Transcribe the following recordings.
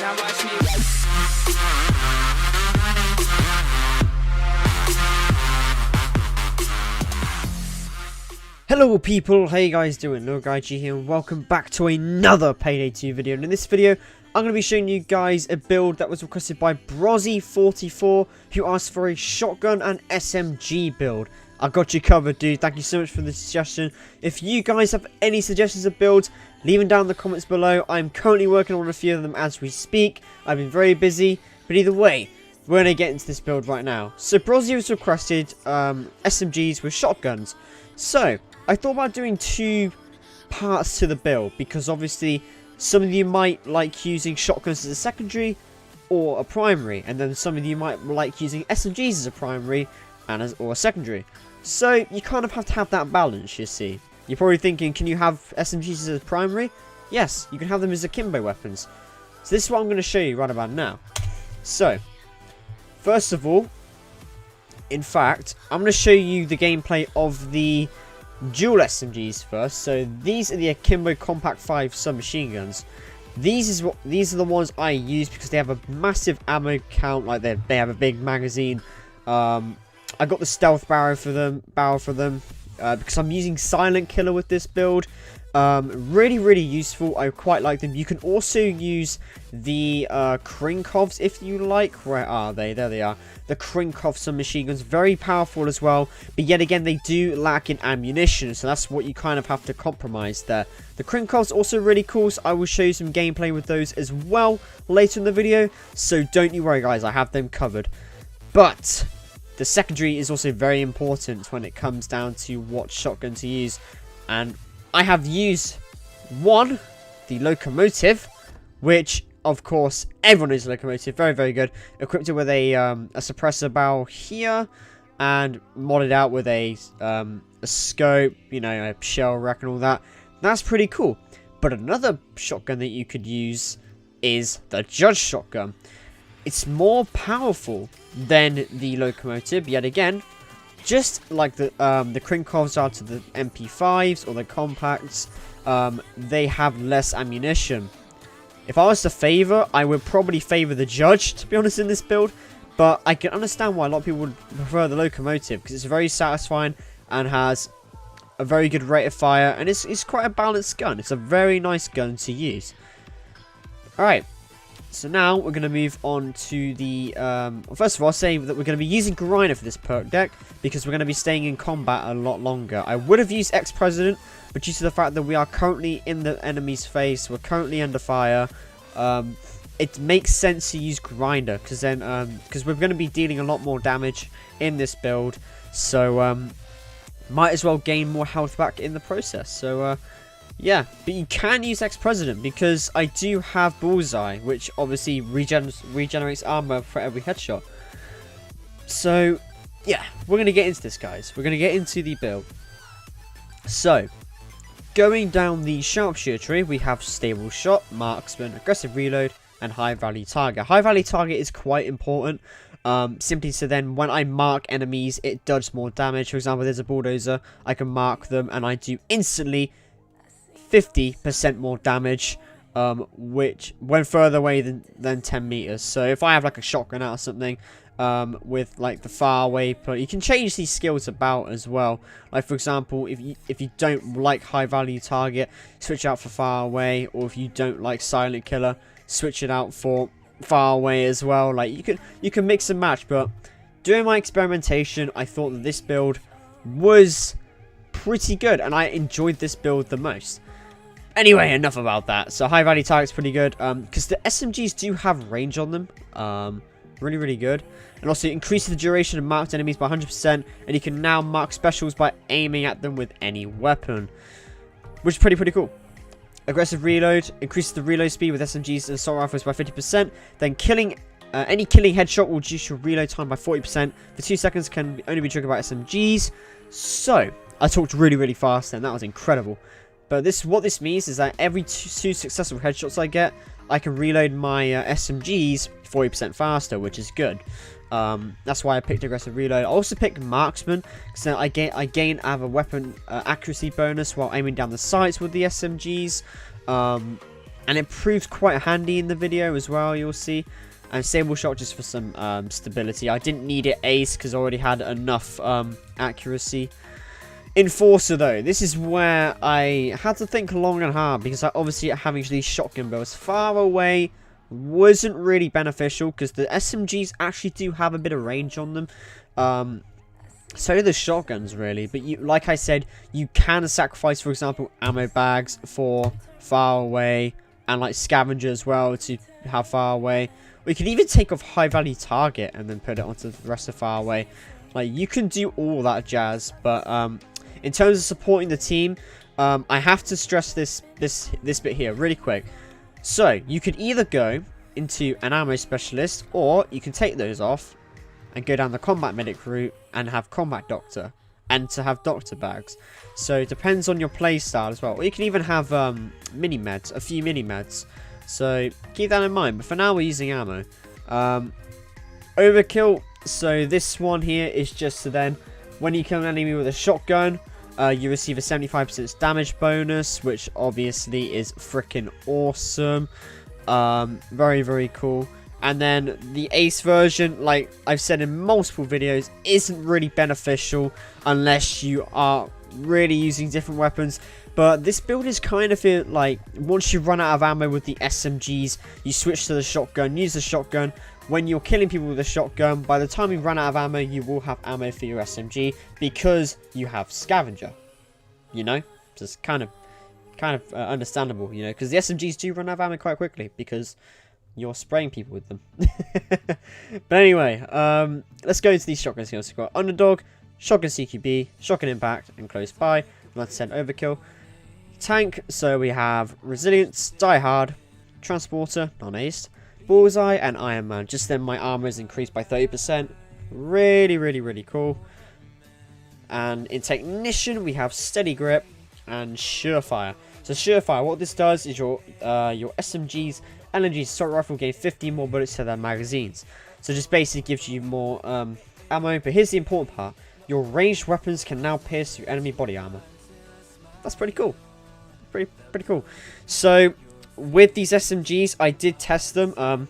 Now watch me. Hello people, how you guys doing? LoGuyG here and welcome back to another Payday 2 video. And in this video, I'm going to be showing you guys a build that was requested by Brozzy44, who asked for a shotgun and SMG build. I got you covered, dude. Thank you so much for the suggestion. If you guys have any suggestions of builds, leave them down in the comments below. I'm currently working on a few of them as we speak. I've been very busy, but either way, we're going to get into this build right now. So Brozzy has requested SMGs with shotguns. So I thought about doing two parts to the build, because obviously some of you might like using shotguns as a secondary or a primary, and then some of you might like using SMGs as a primary and or a secondary. So you kind of have to have that balance, you see. You're probably thinking, can you have SMGs as a primary? Yes, you can have them as akimbo weapons. So this is what I'm going to show you right about now. So, first of all, in fact, I'm going to show you the gameplay of the dual SMGs first. So these are the Akimbo Compact 5 submachine guns. These are the ones I use because they have a massive ammo count. Like they have a big magazine. I got the stealth barrel for them because I'm using Silent Killer with this build. Really useful. I quite like them. You can also use the Krinkovs if you like. Where are they? There they are. The Krinkov submachine guns, very powerful as well, but yet again they do lack in ammunition, so that's what you kind of have to compromise there. The Krinkovs also really cool, so I will show you some gameplay with those as well later in the video, so don't you worry guys, I have them covered. But the secondary is also very important when it comes down to what shotgun to use, and I have used one, the Locomotive, which of course everyone knows Locomotive, very good. Equipped it with a suppressor barrel here, and modded out with a scope, you know, a shell rack and all that. That's pretty cool. But another shotgun that you could use is the Judge shotgun. It's more powerful than the Locomotive, yet again, just like the Krinkovs are to the MP5s or the compacts. They have less ammunition. If I was to favor, I would probably favor the Judge, to be honest, in this build. But I can understand why a lot of people would prefer the Locomotive, because it's very satisfying and has a very good rate of fire, and it's quite a balanced gun. It's a very nice gun to use. Alright, so now we're going to move on to the... first of all, I'll say that we're going to be using Grinder for this perk deck, because we're going to be staying in combat a lot longer. I would have used Ex-President, but due to the fact that we are currently in the enemy's face, we're currently under fire, it makes sense to use Grinder, because then because we're going to be dealing a lot more damage in this build, so might as well gain more health back in the process. So yeah, but you can use Ex-President because I do have Bullseye, which obviously regenerates armor for every headshot. So yeah, we're going to get into this, guys. We're going to get into the build. So going down the sharpshooter tree, we have stable shot, marksman, aggressive reload, and high value target. High value target is quite important, simply so then when I mark enemies, it does more damage. For example, there's a bulldozer, I can mark them, and I do instantly 50% more damage, which when further away than 10 meters. So if I have like a shotgun out or something, with like the far away, but you can change these skills about as well. Like for example, if you don't like high value target, switch out for far away, or if you don't like Silent Killer, switch it out for far away as well. Like you can mix and match. But during my experimentation, I thought that this build was pretty good, and I enjoyed this build the most. Anyway, enough about that. So high value target's pretty good, because the SMGs do have range on them. Really good. And also it increases the duration of marked enemies by 100%, and you can now mark specials by aiming at them with any weapon, which is pretty cool. Aggressive reload increases the reload speed with SMGs and assault rifles by 50%. Then any killing headshot will reduce your reload time by 40%. For 2 seconds can only be triggered by SMGs. So I talked really fast, and that was incredible. But what this means is that every two successful headshots I get, I can reload my SMGs 40% faster, which is good. That's why I picked aggressive reload. I also picked marksman, because then I have a weapon accuracy bonus while aiming down the sights with the SMGs. and it proved quite handy in the video as well, you'll see. And stable shot just for some stability. I didn't need it ace because I already had enough accuracy. Enforcer though, this is where I had to think long and hard, because obviously having these shotgun builds far away wasn't really beneficial, because the SMGs actually do have a bit of range on them. So do the shotguns really, but like I said, you can sacrifice, for example, ammo bags for far away, and like scavenger as well to have far away. We could even take off high value target and then put it onto the rest of far away. Like, you can do all that jazz, but in terms of supporting the team, I have to stress this bit here really quick. So you could either go into an ammo specialist, or you can take those off and go down the combat medic route and have combat doctor, and to have doctor bags. So it depends on your play style as well. Or you can even have mini meds, a few mini meds. So keep that in mind. But for now, we're using ammo. Overkill. So this one here is just so then when you kill an enemy with a shotgun, you receive a 75% damage bonus, which obviously is freaking awesome. Very, very cool. And then the ace version, like I've said in multiple videos, isn't really beneficial unless you are really using different weapons. But this build is kind of like, once you run out of ammo with the SMGs, you switch to the shotgun, use the shotgun. When you're killing people with a shotgun, by the time you run out of ammo, you will have ammo for your SMG, because you have scavenger. You know, just kind of understandable, you know, because the SMGs do run out of ammo quite quickly because you're spraying people with them. But anyway, let's go into these shotgun skills. We've got underdog, shotgun CQB, shotgun impact, and close by. Like I said, overkill. Tank, so we have resilience, die hard, transporter, non-aced, bullseye, and Iron Man. Just then my armor is increased by 30%. Really, really, really cool. And in technician, we have steady grip and surefire. So surefire, what this does is your SMGs, LMGs, assault rifle gain 15 more bullets to their magazines. So just basically gives you more ammo. But here's the important part: your ranged weapons can now pierce through enemy body armor. That's pretty cool. Pretty cool. So with these SMGs, I did test them.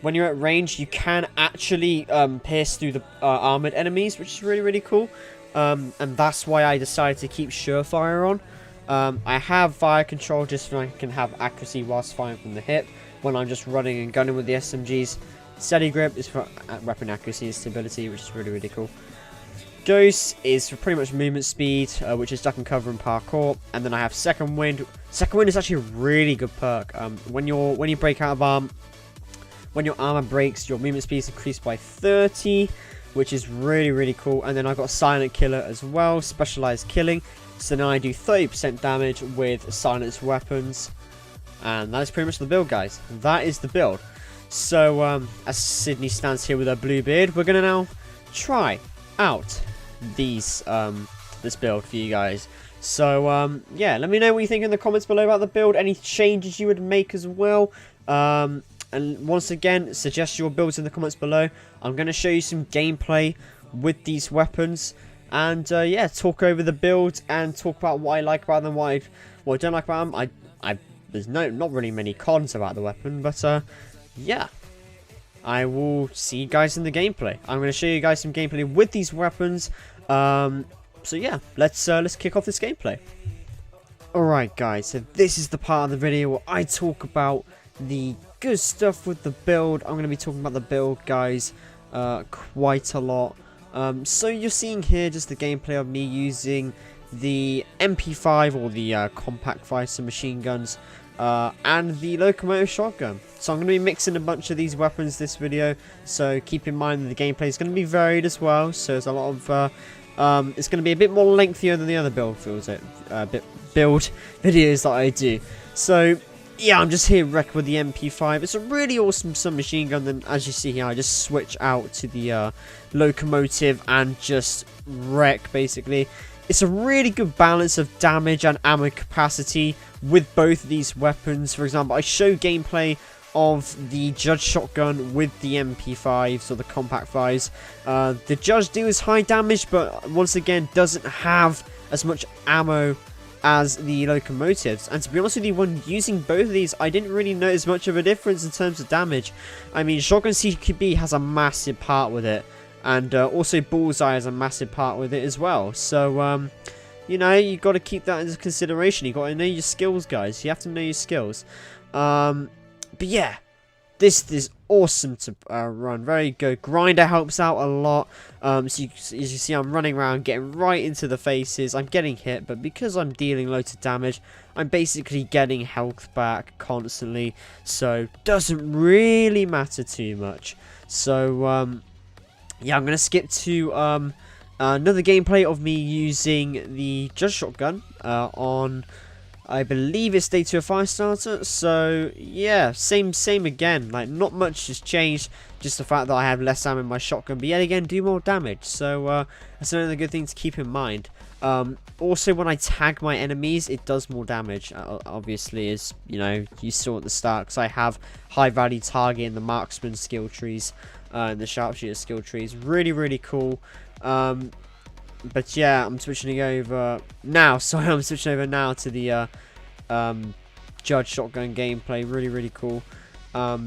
When you're at range, you can actually pierce through the armored enemies, which is really, really cool. And that's why I decided to keep surefire on. I have fire control just so I can have accuracy whilst firing from the hip when I'm just running and gunning with the SMGs. Steady grip is for weapon accuracy and stability, which is really, really cool. Ghost is for pretty much movement speed, which is duck and cover and parkour. And then I have second wind. Second wind is actually a really good perk. When you break out of arm, when your armor breaks, your movement speed is increased by 30, which is really, really cool. And then I've got silent killer as well, specialized killing. So now I do 30% damage with silenced weapons. And that is pretty much the build, guys. That is the build. So as Sydney stands here with her blue beard, we're gonna now try out these this build for you guys. So yeah, let me know what you think in the comments below about the build, any changes you would make as well. And once again, suggest your builds in the comments below. I'm going to show you some gameplay with these weapons, and yeah, talk over the builds and talk about what I like about them, what I don't like about them. There's not really many cons about the weapon, but yeah, I will see you guys in the gameplay. I'm going to show you guys some gameplay with these weapons. So yeah, let's kick off this gameplay. Alright guys, so this is the part of the video where I talk about the good stuff with the build. I'm going to be talking about the build, guys, quite a lot. So you're seeing here just the gameplay of me using the MP5 or the compact 5 submachine guns and the locomotive shotgun. So I'm going to be mixing a bunch of these weapons this video, so keep in mind that the gameplay is going to be varied as well. So there's a lot of it's going to be a bit more lengthier than the other build videos that I do. So yeah, I'm just here wrecked with the MP5. It's a really awesome submachine gun. Then as you see here, I just switch out to the locomotive and just wreck basically. It's a really good balance of damage and ammo capacity with both of these weapons. For example, I show gameplay of the Judge shotgun with the MP5s or the compact 5s. The Judge deals high damage, but once again doesn't have as much ammo as the locomotives. And to be honest with you, when using both of these, I didn't really notice much of a difference in terms of damage. I mean, Shotgun CQB has a massive part with it, and also Bullseye has a massive part with it as well. So, you know, you got to keep that into consideration. You got to know your skills, guys. You have to know your skills. But yeah, this is awesome to run. Very good. Grinder helps out a lot. So as you see, I'm running around, getting right into the faces. I'm getting hit, but because I'm dealing loads of damage, I'm basically getting health back constantly. So doesn't really matter too much. So yeah, I'm gonna skip to another gameplay of me using the Judge Shotgun on, I believe it's day 2 of Firestarter. So yeah, same again. Like, not much has changed, just the fact that I have less ammo in my shotgun, but yet again do more damage. So that's another good thing to keep in mind. Also, when I tag my enemies, it does more damage. Obviously, as you know, you saw at the start, because I have high value target in the marksman skill trees and the sharpshooter skill trees. Really cool. But yeah, I'm switching over now. Sorry, I'm switching over now to the Judge Shotgun gameplay. Really cool. But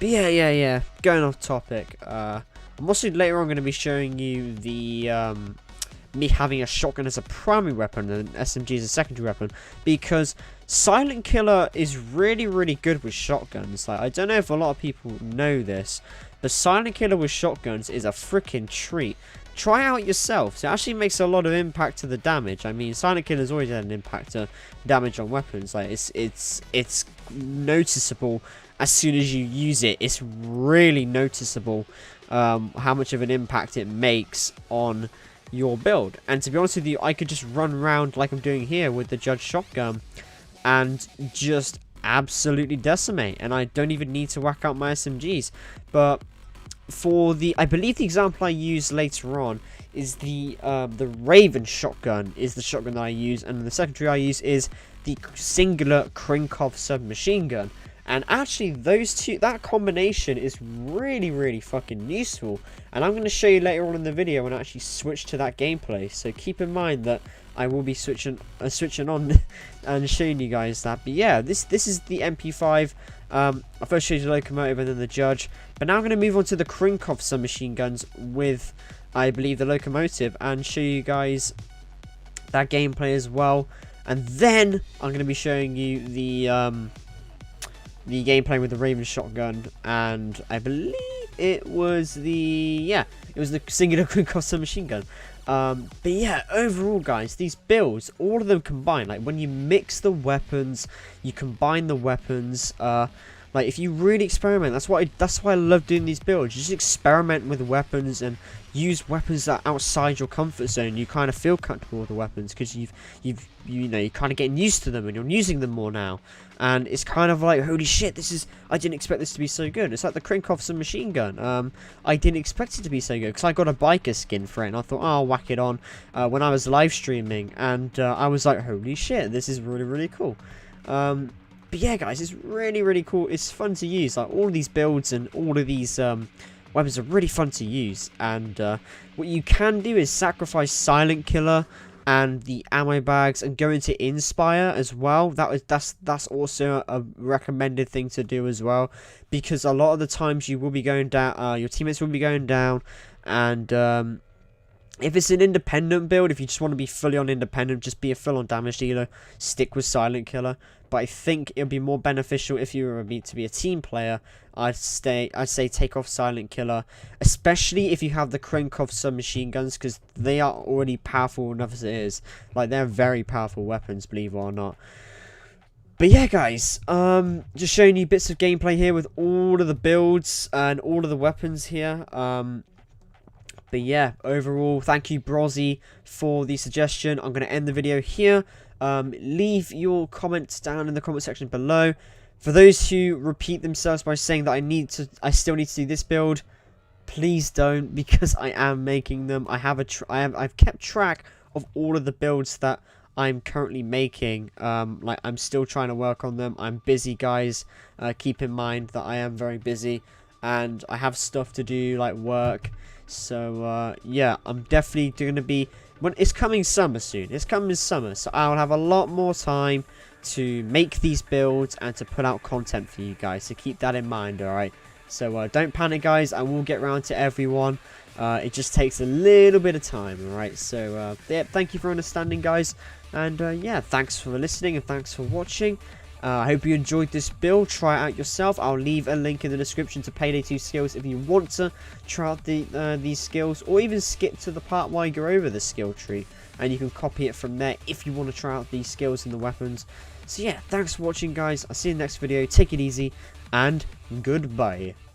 yeah. Going off topic. I'm also later on going to be showing you the me having a shotgun as a primary weapon and an SMG as a secondary weapon, because Silent Killer is really good with shotguns. Like, I don't know if a lot of people know this, but Silent Killer with shotguns is a freaking treat. Try out yourself. So it actually makes a lot of impact to the damage. I mean, Silent Killer's always had an impact to damage on weapons. Like, it's noticeable as soon as you use it. It's really noticeable how much of an impact it makes on your build. And to be honest with you, I could just run around like I'm doing here with the Judge Shotgun and just absolutely decimate, and I don't even need to whack out my SMGs. But for the, I believe the example I use later on is the Raven shotgun is the shotgun that I use, and the secondary I use is the singular Krinkov submachine gun. And actually, those two, that combination is really fucking useful, and I'm going to show you later on in the video when I actually switch to that gameplay. So keep in mind that I will be switching on and showing you guys that. But yeah, this is the MP5. I first showed you the locomotive and then the Judge, but now I'm going to move on to the Krinkov submachine guns with, I believe, the locomotive, and show you guys that gameplay as well. And then I'm going to be showing you the gameplay with the Raven shotgun, and I believe it was the singular Krinkov submachine gun. But yeah, overall, guys, these builds, all of them combined, like when you mix the weapons, you combine the weapons, like if you really experiment, that's why I love doing these builds. You just experiment with weapons and use weapons that are outside your comfort zone. You kind of feel comfortable with the weapons because you're kind of getting used to them and you're using them more now. And it's kind of like, holy shit, I didn't expect this to be so good. It's like the Krinkov submachine gun. I didn't expect it to be so good because I got a biker skin for it, and I thought, oh, I'll whack it on when I was live streaming, and I was like, holy shit, this is really cool. But yeah, guys, it's really cool. It's fun to use. Like, all of these builds and all of these weapons are really fun to use. And what you can do is sacrifice Silent Killer and the ammo bags and go into Inspire as well. That's also a recommended thing to do as well, because a lot of the times you will be going down, your teammates will be going down, and if it's an independent build, if you just want to be fully on independent, just be a full-on damage dealer, stick with Silent Killer. But I think it would be more beneficial if you were to be a team player. I'd say take off Silent Killer, especially if you have the Krinkov submachine guns, because they are already powerful enough as it is. Like, they're very powerful weapons, believe it or not. But yeah, guys, just showing you bits of gameplay here with all of the builds and all of the weapons here. But yeah, overall, thank you, Brozzy, for the suggestion. I'm going to end the video here. Leave your comments down in the comment section below. For those who repeat themselves by saying that I still need to do this build, please don't, because I am making them. I've kept track of all of the builds that I'm currently making. Like, I'm still trying to work on them. I'm busy, guys. Keep in mind that I am very busy, and I have stuff to do, like work. So yeah, I'm definitely going to be when it's coming summer soon. It's coming summer, so I'll have a lot more time to make these builds and to put out content for you guys. So keep that in mind, alright? So don't panic, guys. I will get around to everyone. It just takes a little bit of time, alright? So yeah, thank you for understanding, guys. And yeah, thanks for listening and thanks for watching. I hope you enjoyed this build. Try it out yourself. I'll leave a link in the description to Payday 2 skills if you want to try out these skills, or even skip to the part where I go over the skill tree and you can copy it from there if you want to try out these skills and the weapons. So yeah, thanks for watching, guys. I'll see you in the next video. Take it easy and goodbye.